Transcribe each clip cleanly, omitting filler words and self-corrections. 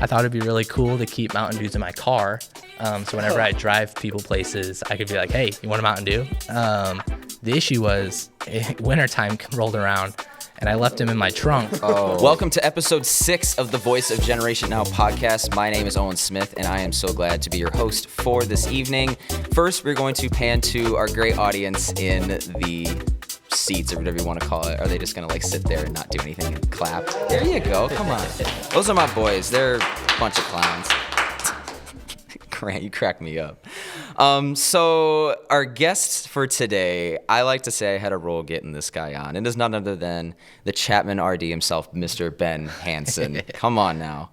I thought it'd be really cool to keep Mountain Dews in my car. So whenever I drive people places, I could be like, hey, you want a Mountain Dew? The issue was wintertime rolled around and I left him in my trunk. Oh. Welcome to episode 6 of the Voice of Generation Now podcast. My name is Owen Smith, and I am so glad to be your host for this evening. First, we're going to pan to our great audience in the seats, or whatever you want to call it. Are they just going to like sit there and not do anything and clap? There you go. Come on. Those are my boys. They're a bunch of clowns. Grant, you crack me up. So our guests for today, I like to say I had a role getting this guy on. It is none other than the Chapman RD himself, Mr. Ben Hansen. Come on now.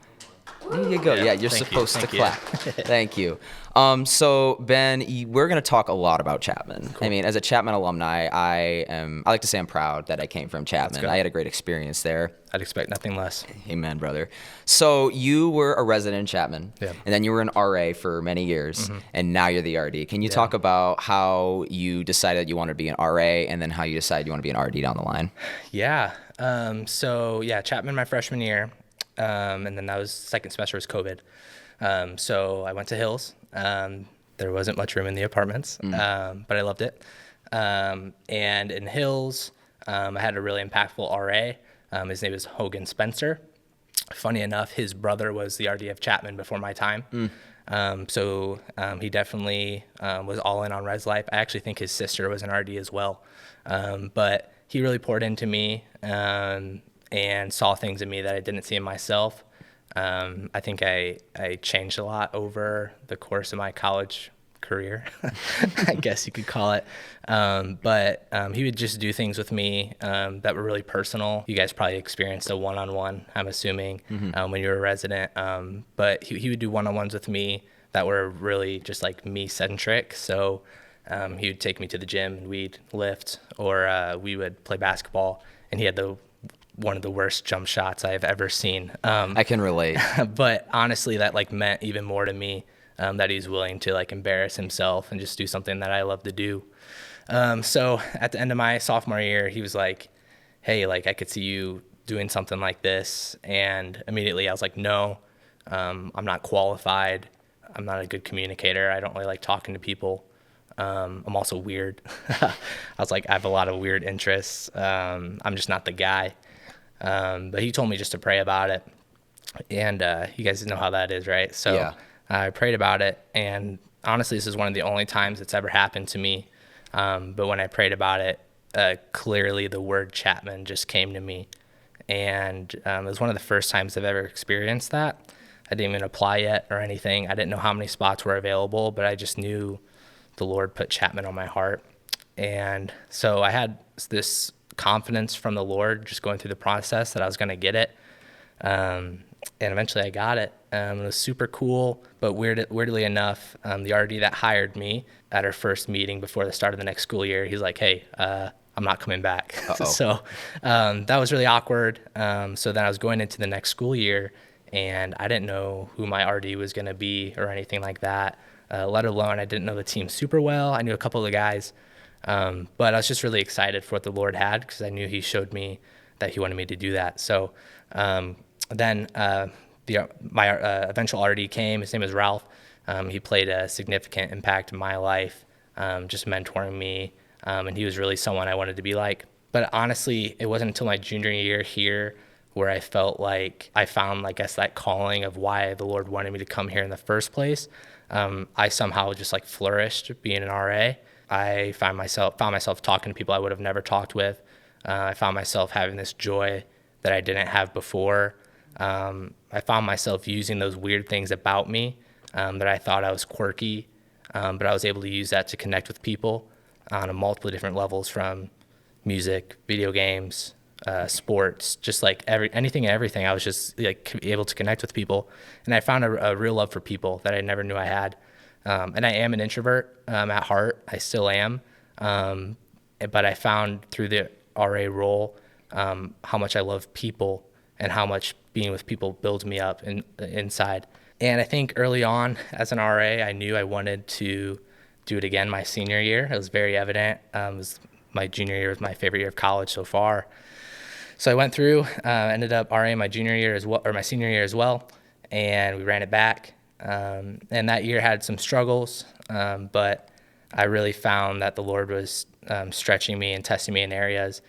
There you go. Yeah, you're supposed to clap. Thank you. So Ben, we're going to talk a lot about Chapman. Cool. I mean, as a Chapman alumni, I like to say I'm proud that I came from Chapman. I had a great experience there. I'd expect nothing less. Amen, brother. So you were a resident in Chapman, and then you were an RA for many years, and now you're the RD. Can you talk about how you decided you wanted to be an RA, and then how you decided you want to be an RD down the line? Yeah. Chapman my freshman year. And then that was second semester was COVID. So I went to Hills. There wasn't much room in the apartments, but I loved it. And in Hills, I had a really impactful RA. His name is Hogan Spencer. Funny enough, his brother was the RD of Chapman before my time. So he definitely was all in on res life. I actually think his sister was an RD as well. But he really poured into me. And saw things in me that I didn't see in myself. I think I changed a lot over the course of my college career, I guess you could call it. But he would just do things with me that were really personal. You guys probably experienced a one-on-one, I'm assuming, when you were a resident. But he would do one-on-ones with me that were really just like me-centric. So he would take me to the gym and we'd lift, or we would play basketball, and he had one of the worst jump shots I've ever seen. I can relate. But honestly, that like meant even more to me, that he's willing to like embarrass himself and just do something that I love to do. So at the end of my sophomore year, he was like, hey, like I could see you doing something like this. And immediately I was like, no, I'm not qualified. I'm not a good communicator. I don't really like talking to people. I'm also weird. I was like, I have a lot of weird interests. I'm just not the guy. But he told me just to pray about it. And you guys know how that is, right? So yeah. I prayed about it. And honestly, this is one of the only times it's ever happened to me. But when I prayed about it, clearly the word Chapman just came to me. And it was one of the first times I've ever experienced that. I didn't even apply yet or anything. I didn't know how many spots were available, but I just knew the Lord put Chapman on my heart. And so I had this confidence from the Lord just going through the process that I was going to get it. And eventually I got it. It was super cool, but weirdly enough, the RD that hired me at our first meeting before the start of the next school year, he's like, hey, I'm not coming back. So that was really awkward. So then I was going into the next school year, and I didn't know who my RD was going to be or anything like that, let alone I didn't know the team super well. I knew a couple of the guys. But I was just really excited for what the Lord had, because I knew he showed me that he wanted me to do that. So then my eventual RD came. His name was Ralph. He played a significant impact in my life, just mentoring me, and he was really someone I wanted to be like. But honestly, it wasn't until my junior year here where I felt like I found, I guess, that calling of why the Lord wanted me to come here in the first place. I somehow just flourished being an RA. I found myself talking to people I would have never talked with. I found myself having this joy that I didn't have before. I found myself using those weird things about me that I thought I was quirky, but I was able to use that to connect with people on a multiple different levels, from music, video games, sports, just anything and everything. I was just able to connect with people, and I found a real love for people that I never knew I had. And I am an introvert at heart. I still am. But I found through the RA role how much I love people and how much being with people builds me up inside. And I think early on as an RA, I knew I wanted to do it again my senior year. It was very evident. My junior year was my favorite year of college so far. So I went through, ended up RA my junior year as well, or my senior year as well. and we ran it back. And that year had some struggles, but I really found that the Lord was stretching me and testing me in areas.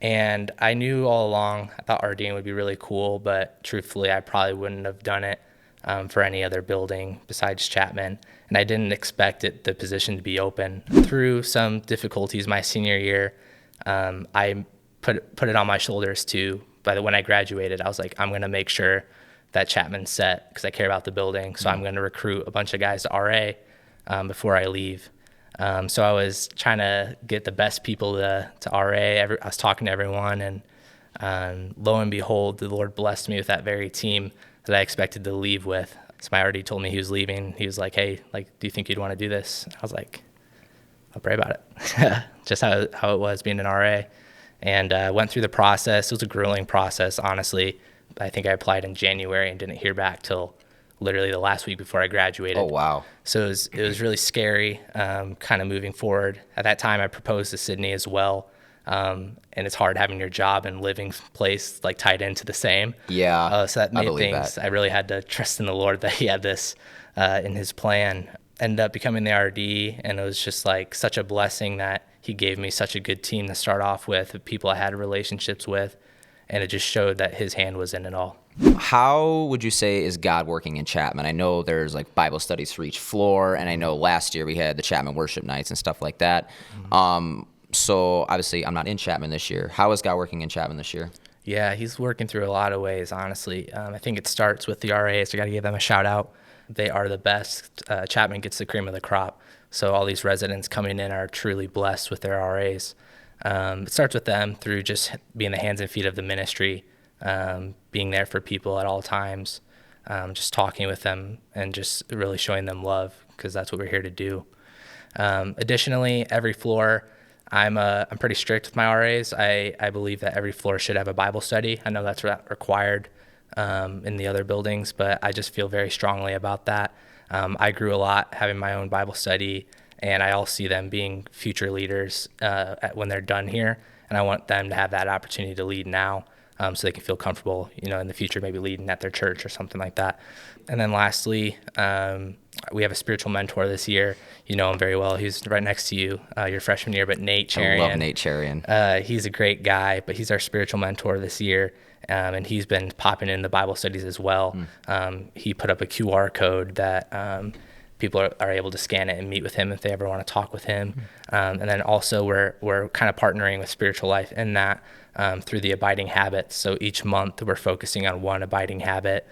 And I knew all along, I thought RDing would be really cool, but truthfully, I probably wouldn't have done it for any other building besides Chapman. And I didn't expect the position to be open. Through some difficulties my senior year, I put it on my shoulders too. When I graduated, I was like, I'm going to make sure that Chapman's set because I care about the building. So I'm going to recruit a bunch of guys to RA before I leave. So I was trying to get the best people to RA. I was talking to everyone, and lo and behold, the Lord blessed me with that very team that I expected to leave with. Somebody already told me he was leaving. He was like, hey, like, do you think you'd want to do this? I was like, I'll pray about it. Just how it was being an RA. And went through the process. It was a grueling process, honestly. I think I applied in January and didn't hear back till literally the last week before I graduated. Oh, wow. So it was really scary, kind of moving forward. At that time, I proposed to Sydney as well. And it's hard having your job and living place like tied into the same. Yeah. So that made things, I really had to trust in the Lord that he had this in his plan. Ended up becoming the RD, and it was just like such a blessing that he gave me such a good team to start off with, people I had relationships with, and it just showed that his hand was in it all. How would you say is God working in Chapman? I know there's like Bible studies for each floor, and I know last year we had the Chapman worship nights and stuff like that. So obviously I'm not in Chapman this year. How is God working in Chapman this year? Yeah, he's working through a lot of ways, honestly. I think it starts with the RAs. I got to give them a shout out. They are the best. Chapman gets the cream of the crop. So all these residents coming in are truly blessed with their RAs. It starts with them through just being the hands and feet of the ministry, being there for people at all times, just talking with them and just really showing them love because that's what we're here to do. Additionally, every floor, I'm pretty strict with my RAs. I believe that every floor should have a Bible study. I know that's required in the other buildings, but I just feel very strongly about that. I grew a lot having my own Bible study, and I all see them being future leaders when they're done here, and I want them to have that opportunity to lead now so they can feel comfortable, in the future, maybe leading at their church or something like that. And then lastly, we have a spiritual mentor this year. You know him very well. He's right next to you your freshman year, but Nate Charian. I love Nate Charian. He's a great guy, but he's our spiritual mentor this year. And he's been popping in the Bible studies as well. He put up a QR code that people are able to scan it and meet with him if they ever want to talk with him. And then also we're kind of partnering with Spiritual Life in that through the abiding habits. So each month we're focusing on one abiding habit.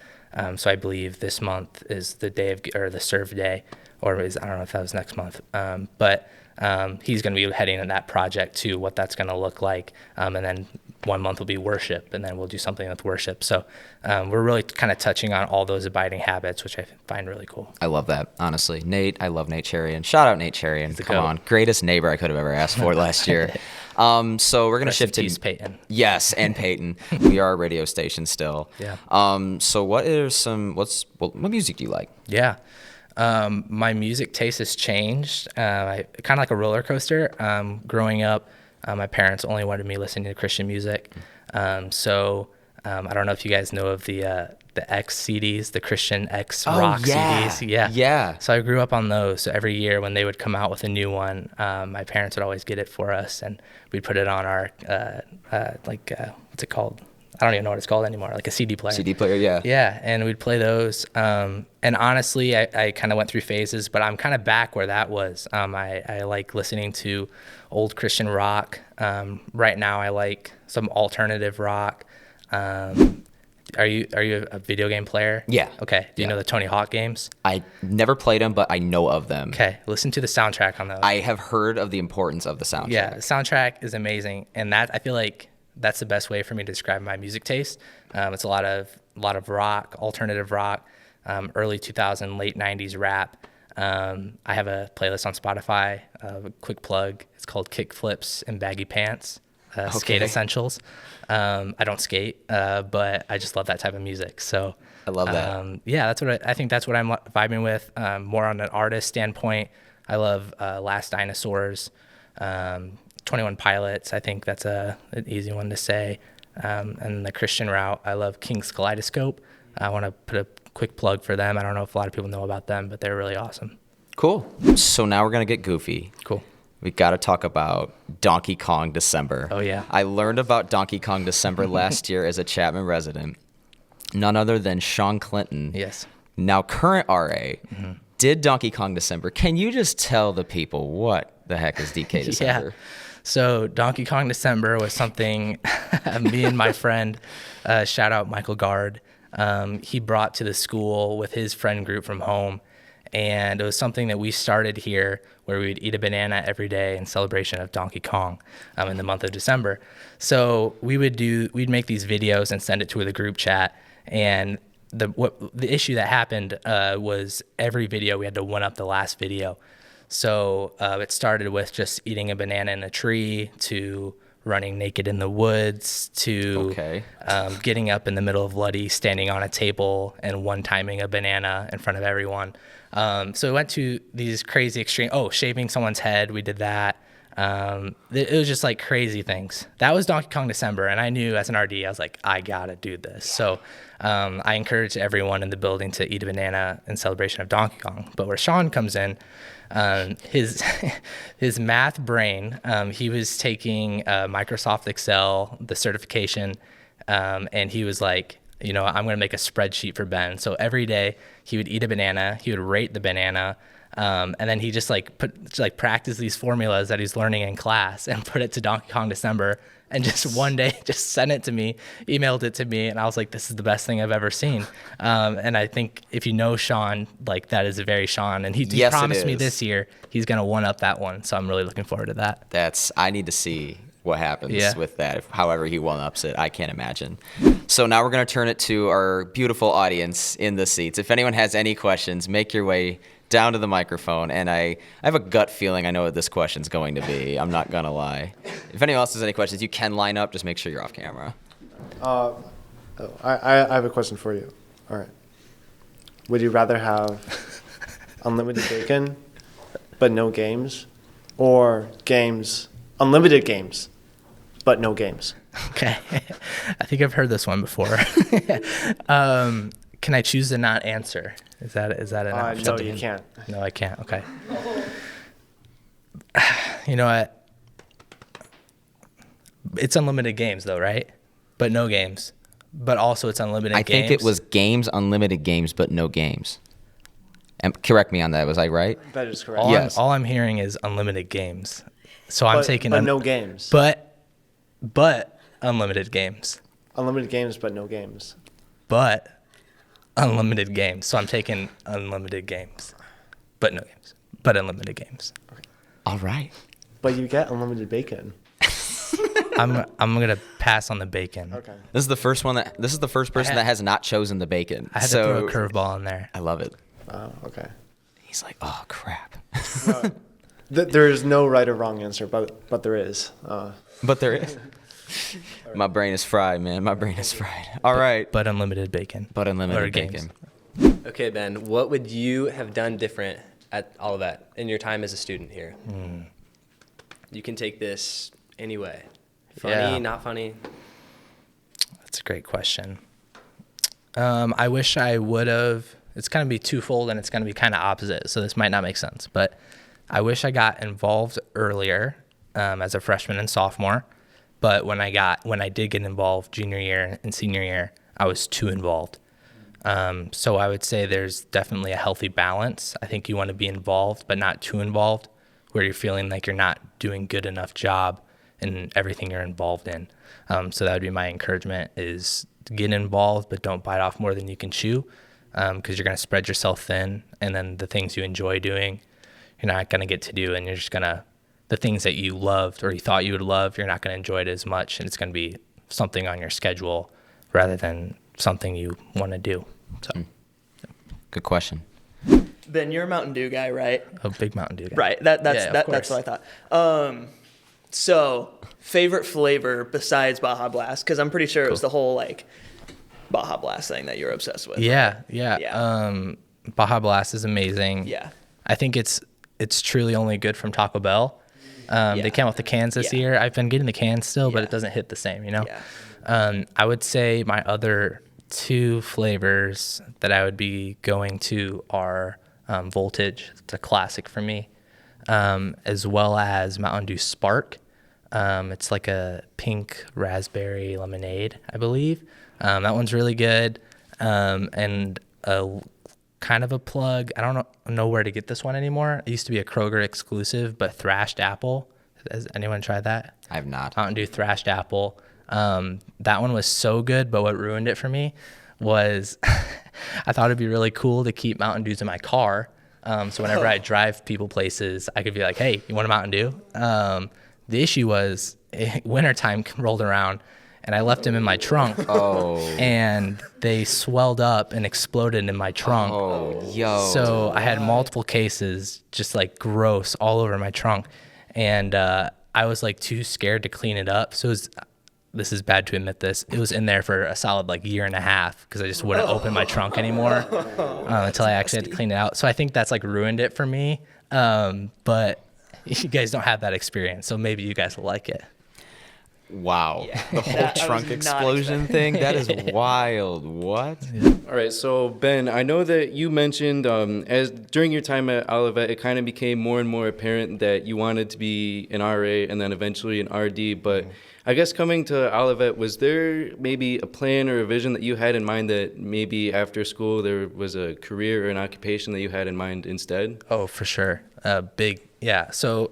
So I believe this month is the day or the serve day, or I don't know if that was next month. But he's going to be heading in that project too, what that's going to look like. And then 1 month will be worship, and then we'll do something with worship. So we're really kind of touching on all those abiding habits, which I find really cool. I love that, honestly. Nate, I love Nate Charian. Shout out Nate Charian. Come on. Greatest neighbor I could have ever asked for last year. So we're going to shift to Peyton. Yes, and Peyton. We are a radio station still. Yeah. So what music do you like? Yeah. My music taste has changed. Kind of like a roller coaster. Growing up, my parents only wanted me listening to Christian music. So I don't know if you guys know of the X CDs, the Christian X rock CDs. Yeah. So I grew up on those. So every year when they would come out with a new one, my parents would always get it for us, and we'd put it on our what's it called? I don't even know what it's called anymore, like a CD player. CD player, yeah. Yeah, and we'd play those. And honestly, I kind of went through phases, but I'm kind of back where that was. I like listening to old Christian rock. Right now, I like some alternative rock. Are you a video game player? Yeah. Okay. Do you know the Tony Hawk games? I never played them, but I know of them. Okay. Listen to the soundtrack on those. I have heard of the importance of the soundtrack. Yeah, the soundtrack is amazing, and that I feel like that's the best way for me to describe my music taste. It's a lot of rock, alternative rock, early 2000, late 90s rap. I have a playlist on Spotify, a quick plug. It's called Kick Flips and Baggy Pants, Skate Essentials. I don't skate, but I just love that type of music. So I love that. Yeah, I think that's what I'm vibing with. More on an artist standpoint, I love Last Dinosaurs, 21 Pilots. I think that's an easy one to say. And the Christian route, I love King's Kaleidoscope. I want to put a quick plug for them. I don't know if a lot of people know about them, but they're really awesome. Cool. So now we're going to get goofy. Cool. We got to talk about Donkey Kong December. Oh, yeah. I learned about Donkey Kong December last year as a Chapman resident. None other than Sean Clinton. Yes. Now current RA. Did Donkey Kong December. Can you just tell the people what the heck is DK December? Yeah. So Donkey Kong December was something me and my friend, shout out Michael Gard, he brought to the school with his friend group from home. And it was something that we started here where we would eat a banana every day in celebration of Donkey Kong in the month of December. So we'd make these videos and send it to the group chat. And the issue that happened was every video we had to one up the last video. So it started with just eating a banana in a tree to running naked in the woods to getting up in the middle of Luddy, standing on a table and one-timing a banana in front of everyone. So we went to these crazy extreme, shaving someone's head. We did that. It was just like crazy things. That was Donkey Kong December. And I knew as an RD, I was like, I gotta do this. So I encouraged everyone in the building to eat a banana in celebration of Donkey Kong. But where Sean comes in, his math brain, he was taking Microsoft Excel, the certification, and he was like, I'm going to make a spreadsheet for Ben. So every day he would eat a banana, he would rate the banana, and then he just practice these formulas that he's learning in class and put it to Donkey Kong December. And just one day, just sent it to me, emailed it to me, and I was like, this is the best thing I've ever seen. And I think if you know Sean, like that is very Sean. And he promised me this year he's going to one-up that one. So I'm really looking forward to that. I need to see what happens with that. However he one-ups it, I can't imagine. So now we're going to turn it to our beautiful audience in the seats. If anyone has any questions, make your way down to the microphone, and I have a gut feeling I know what this question's going to be. I'm not gonna lie. If anyone else has any questions, you can line up. Just make sure you're off camera. I have a question for you. All right. Would you rather have unlimited bacon but no games, or unlimited games but no games? Okay. I think I've heard this one before. Can I choose to not answer? Is that an option? No, you can't. No, I can't. Okay. You know what? It's unlimited games though, right? But no games. But also it's unlimited games. I think it was games, unlimited games, but no games. And correct me on that. Was I right? That is correct. All I'm hearing is unlimited games. So I'm taking no games. But unlimited games. Unlimited games, but no games. But unlimited games. So I'm taking unlimited games, but no games, but unlimited games. Okay. All right. But you get unlimited bacon. I'm gonna pass on the bacon. Okay. This is the first person that has not chosen the bacon. I had to throw a curveball in there. I love it. Oh, okay. He's like, oh crap. There is no right or wrong answer, but there is. But there is. My brain is fried, man. My brain is fried. All right. But unlimited bacon. But unlimited bacon. Okay, Ben, what would you have done different at Olivet in your time as a student here? You can take this any way. Funny, not funny? That's a great question. I wish I would have. It's going to be twofold, and it's going to be kind of opposite, so this might not make sense. But I wish I got involved earlier as a freshman and sophomore. But when I did get involved junior year and senior year, I was too involved. So I would say there's definitely a healthy balance. I think you want to be involved, but not too involved, where you're feeling like you're not doing good enough job in everything you're involved in. So that would be my encouragement: is get involved, but don't bite off more than you can chew, because you're going to spread yourself thin, and then the things you enjoy doing, you're not going to get to do, and you're just going to. The things that you loved or you thought you would love, you're not going to enjoy it as much, and it's going to be something on your schedule rather than something you want to do. So, good question. Ben, you're a Mountain Dew guy, right? A big Mountain Dew guy. Right. That's what I thought. So, favorite flavor besides Baja Blast? Because I'm pretty sure it was the whole Baja Blast thing that you're obsessed with. Yeah. Baja Blast is amazing. Yeah. I think it's truly only good from Taco Bell. They came out with the cans this year. I've been getting the cans still, but it doesn't hit the same, Yeah. I would say my other two flavors that I would be going to are Voltage. It's a classic for me, as well as Mountain Dew Spark. It's like a pink raspberry lemonade, I believe. That one's really good. And a kind of a plug. I don't know where to get this one anymore. It used to be a Kroger exclusive, but Thrashed Apple. Has anyone tried that? I have not. Mountain Dew Thrashed Apple. That one was so good, but what ruined it for me was I thought it'd be really cool to keep Mountain Dews in my car. So whenever I drive people places, I could be like, hey, you want a Mountain Dew? The issue was wintertime rolled around and I left them in my trunk. Oh. And they swelled up and exploded in my trunk. Oh, yo. So I had multiple cases just like gross all over my trunk. And I was like too scared to clean it up. So this is bad to admit this. It was in there for a solid like year and a half because I just wouldn't open my trunk anymore until I actually had to clean it out. So I think that's like ruined it for me. But you guys don't have that experience, so maybe you guys will like it. Wow. The whole trunk explosion thing? That is wild. What? All right, so Ben, I know that you mentioned as during your time at Olivet, it kind of became more and more apparent that you wanted to be an RA and then eventually an RD. But I guess coming to Olivet, was there maybe a plan or a vision that you had in mind that maybe after school there was a career or an occupation that you had in mind instead? Oh, for sure. Yeah. So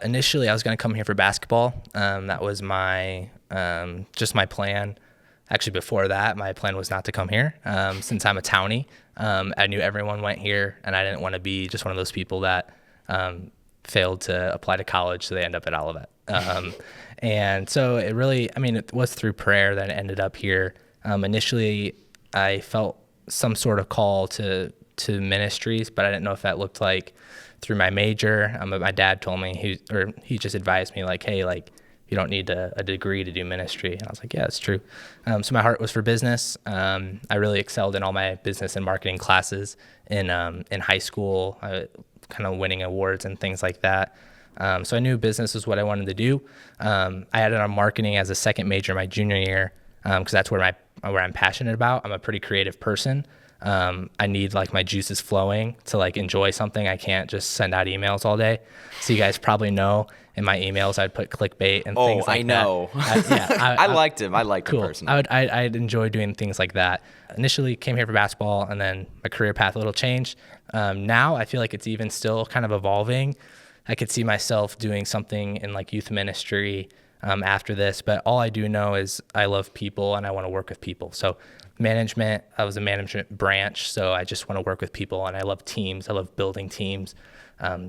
initially I was going to come here for basketball. That was my just my plan. Actually, before that, my plan was not to come here. Since I'm a townie, I knew everyone went here, and I didn't want to be just one of those people that failed to apply to college, so they end up at Olivet. And so it really, it was through prayer that I ended up here. Initially, I felt some sort of call to ministries, but I didn't know if that looked like through my major. But my dad told me, he just advised me like, hey, like, you don't need a degree to do ministry. And I was like, yeah, that's true. So my heart was for business. I really excelled in all my business and marketing classes in high school, kind of winning awards and things like that. So I knew business was what I wanted to do. I added on marketing as a second major my junior year because that's where I'm passionate about. I'm a pretty creative person. I need like my juices flowing to like enjoy something. I can't just send out emails all day. So you guys probably know in my emails I'd put clickbait and things like that. Oh, I know. I liked him. I liked him personally. I'd enjoy doing things like that. Initially came here for basketball, and then my career path a little changed. Now I feel like it's even still kind of evolving. I could see myself doing something in like youth ministry after this, but all I do know is I love people and I want to work with people. So management, I was a management branch, so I just want to work with people, and I love teams. I love building teams,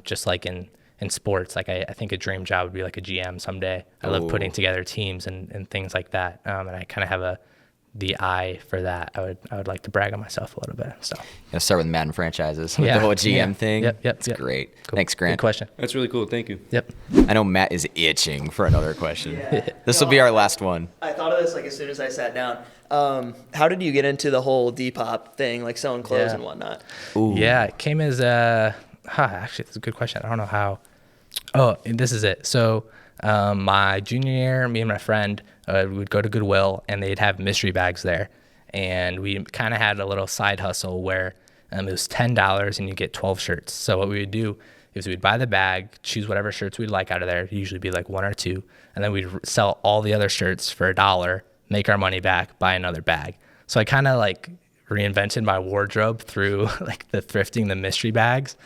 just like in sports. Like I think a dream job would be like a GM someday. I love putting together teams and things like that, and I kind of have the eye for that. I would like to brag on myself a little bit. So start with Madden franchises with the whole GM thing. Yep. It's great. Cool. Thanks, Grant. Good question. That's really cool. Thank you. Yep. I know Matt is itching for another question. Yeah. This will be our last one. I thought of this like as soon as I sat down. How did you get into the whole Depop thing, like selling clothes and whatnot? Ooh. Yeah, it came as actually, that's a good question. I don't know how. Oh, this is it. So my junior year, me and my friend would go to Goodwill, and they'd have mystery bags there. And we kind of had a little side hustle where it was $10 and you get 12 shirts. So what we would do is we'd buy the bag, choose whatever shirts we'd like out of there. It'd usually be like one or two. And then we'd sell all the other shirts for $1, make our money back, buy another bag. So I kind of like reinvented my wardrobe through like the thrifting the mystery bags.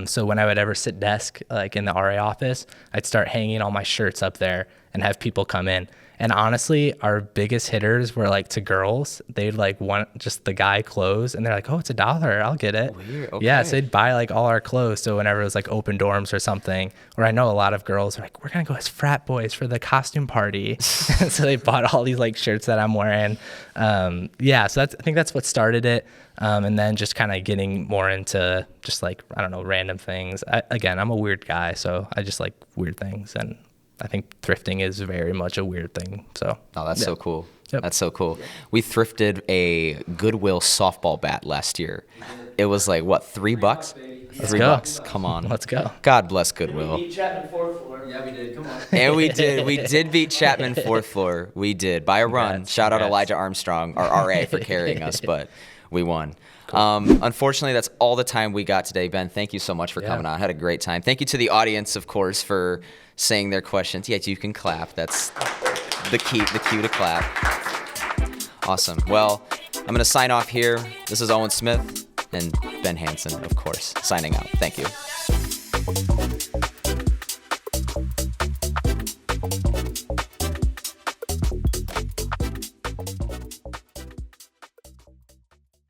So when I would ever sit desk like in the RA office, I'd start hanging all my shirts up there and have people come in. And honestly, our biggest hitters were like to girls. They'd like want just the guy clothes, and they're like, "Oh, it's $1. I'll get it." Weird. Okay. Yeah, so they'd buy like all our clothes. So whenever it was like open dorms or something, or I know a lot of girls are like, "We're gonna go as frat boys for the costume party," so they bought all these like shirts that I'm wearing. So I think that's what started it. And then just kind of getting more into just like, I don't know, random things. I'm a weird guy, so I just like weird things, and I think thrifting is very much a weird thing. So. Oh, that's so cool. Yep. That's so cool. We thrifted a Goodwill softball bat last year. It was like, what, $3? Let's $3. go. Come on. Let's go. God bless Goodwill. Beat Chapman fourth floor. Yeah, we did. Come on. And we did. We did beat Chapman fourth floor. We did by a run. Congrats. Shout out Congrats. Elijah Armstrong, our RA, for carrying us, but we won. Unfortunately, that's all the time we got today. Ben, thank you so much for coming on. I had a great time. Thank you to the audience, of course, for saying their questions. Yes, you can clap. That's the cue to clap. Awesome. Well, I'm going to sign off here. This is Owen Smith and Ben Hansen, of course, signing out. Thank you.